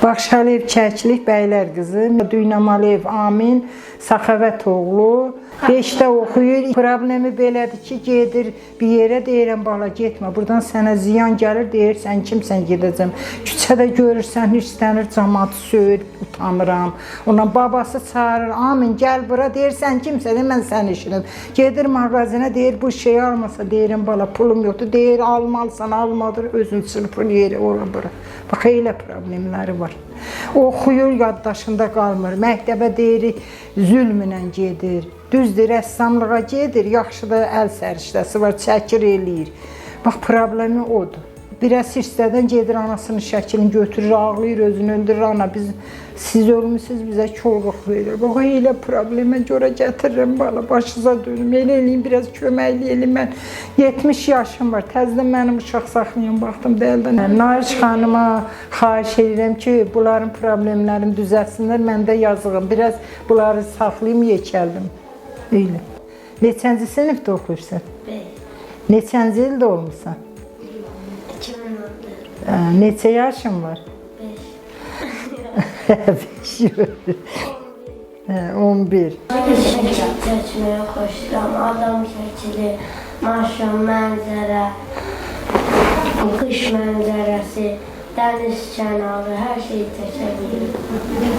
Baxşaliyev Çəklik bəylər qızı, Düynəmaliyev Amin Səxavətoğlu 5-də oxuyur. Problemi belədir ki, gedir bir yerə, deyirəm bala getmə, buradan sənə ziyan gəlir, deyirsən kimsən gedəcəm. Küçədə görürsən, hirslənir, camaatı söyür, utanıram. Ondan babası çağırır, Amin gəl bura, deyirsən kimsə, mən sən işinəm. Gedir mağazinə, deyir bu şeyi almasa, deyirəm bala pulum yoxdur, deyir almalısan, almadır, özün çırpır yeri ora bura. Bax, elə problemləri var. Oxuyur, yaddaşında qalmır. Məktəbə deyirik, zülmünə gedir. Düzdür, rəssamlığa gedir, yaxşı da əl sərişləsi var, çəkir, eləyir. Bax, problemi odur. Biraz hirstədən gedir, anasının şəklini götürür, ağlayır, özünü öldürür. Ana, siz ölmüşsünüz, bizə korluq verir. Bax, elə problemə görə gətirirəm, bala, başınıza dönüm, elə eləyim, biraz köməkli eləyim. Mən 70 yaşım var, təzədən mənim uşaq saxlayım, baxdım, dəldən. Nariş xanıma xahiş edirəm ki, bunların problemlərini düzəlsinlər, mən də yazığım. Biraz bunları saxlayım, yekəldim. Elə. Neçənci sinifdə oxuyursan? 5. Neçənci ildə olmuşsan? 2014. Neçə yaşın var? 5. 11. Şəkil çəkməyə xoşlayıram. Adam şəkili, maşın, mənzərə, qış mənzərəsi, dəniz kənarı, hər şeyi çəkə bilirim.